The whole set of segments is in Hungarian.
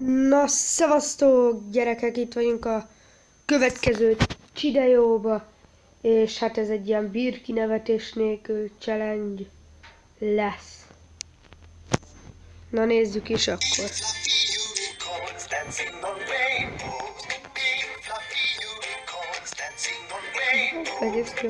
Na, szevasztok gyerekek, itt vagyunk a következő csideóba, és hát ez egy ilyen Bírd kinevetés nélkül challenge lesz. Na nézzük is akkor. Egész jó.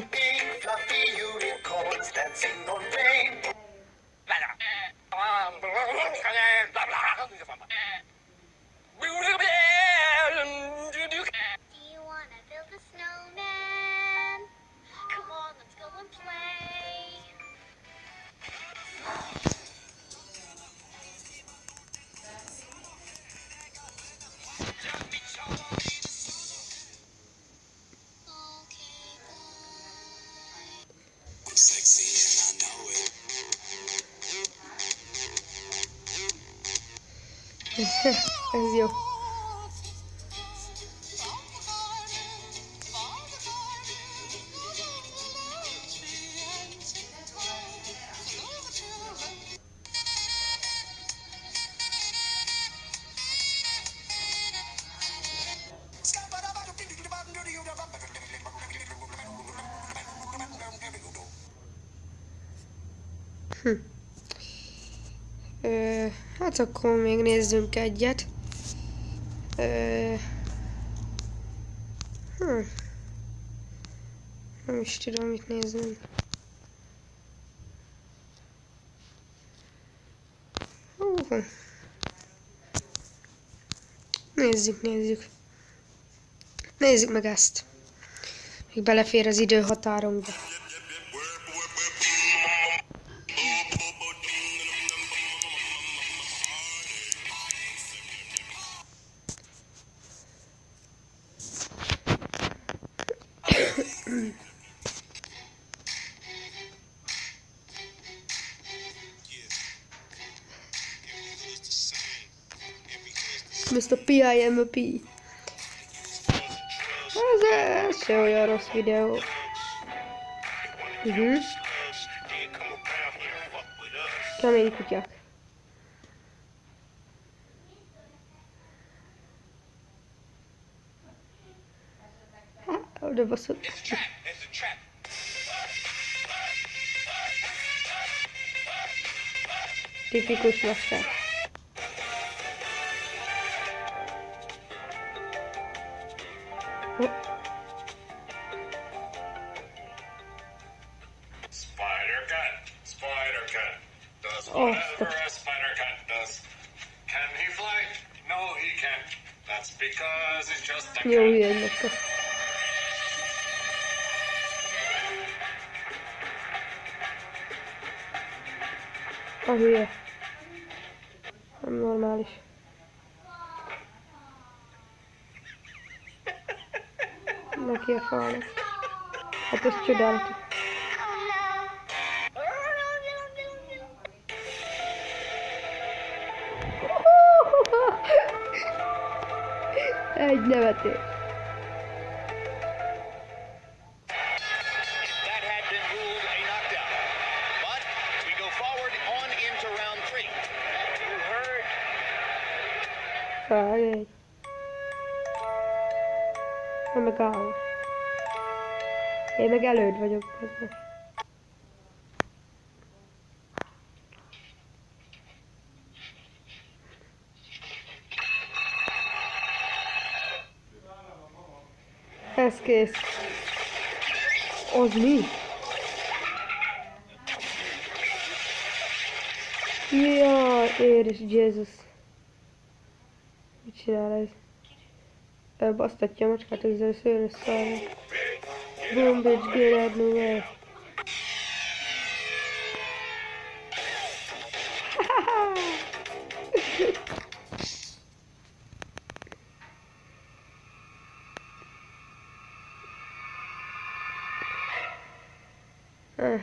Ez jó. Hát akkor még nézzünk egyet. Nem is tudom, mit néznünk. Nézzük. Nézzük meg ezt. Még belefér az időhatárunkba. Mr. P.I.M.P. Ez se olyan rossz videó. Kemény kutyák. Oda baszott. Tipikus lasság. Jó hülye nektek. A hülye. Nem normális. Neki a falnak. Hát ez csodálatos. Egy nevetés. Ajaj. Nem megáll. Én meg előd vagyok. Ez kész. Az mi? Jaj, édes Jézus. Mit csinál ez? Basztatja a macskát ezzel a szőrös szarra. Boom, bitch, get out no way.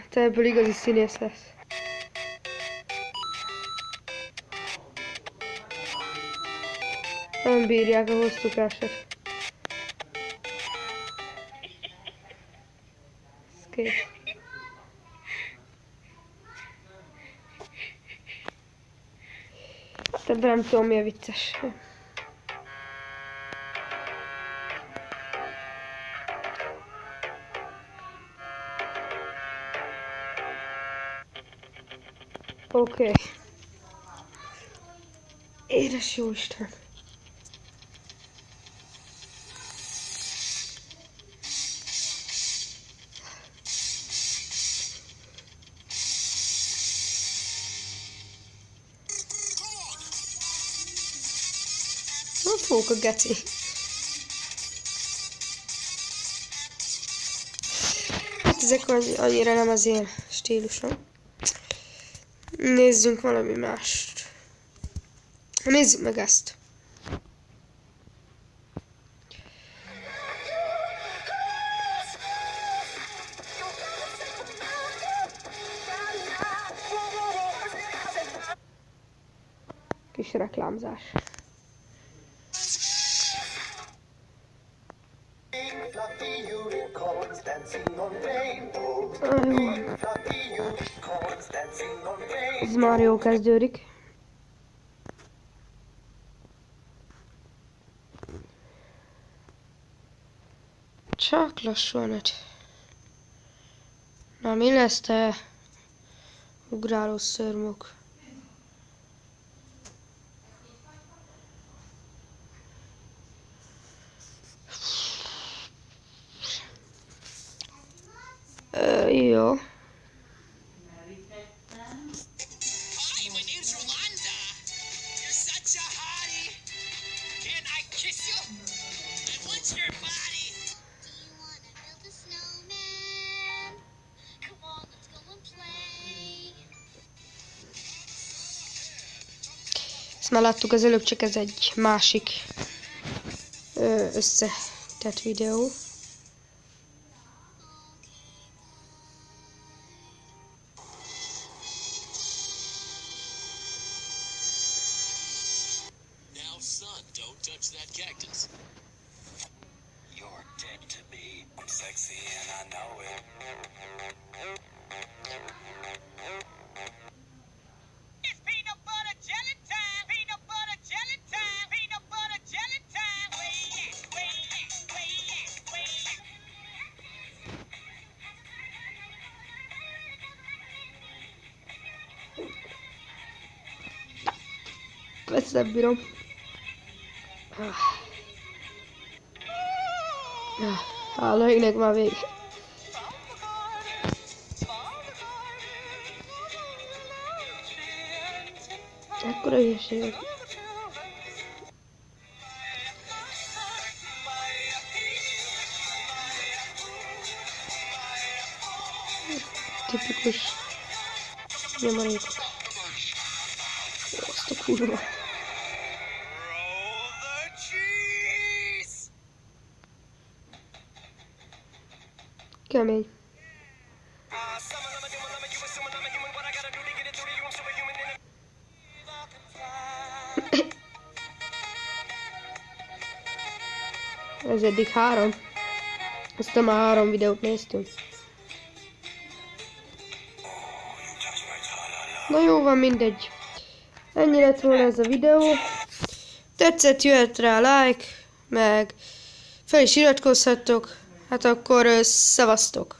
Te ebből igazi színész lesz. Nem bírják a hosszúkását. Ez kész. Hát ebben nem tudom, mi a vicces. Oké. Édes jóisten. Nem fogok a geci. Hát ezek annyira nem az én stílusom. Nézzünk valami mást. Nézzük meg ezt. Kis reklámzás. Ez már jó kezdődik. Csak lassan. Na mi lesz te? Ugráló szörmök. Jó. Ezt már láttuk az előbb, csak ez egy másik összetett videó. Son, don't touch that cactus. You're dead to me. I'm sexy and I know it. It's peanut butter jelly time. Peanut butter jelly time. Peanut butter jelly time. Wait, wait, wait, wait. Ezt nem bírom. Hálóignek már vége. Ekkora hülyeségek. Tipikus nyomorékok. Azt a kurva. Kemény. Ez eddig 3. Aztán már 3 videót néztünk. Na jó van, mindegy. Ennyi lett volna ez a videó. Tetszett, jöhet rá like, meg fel is iratkozhattok. Hát akkor szevasztok!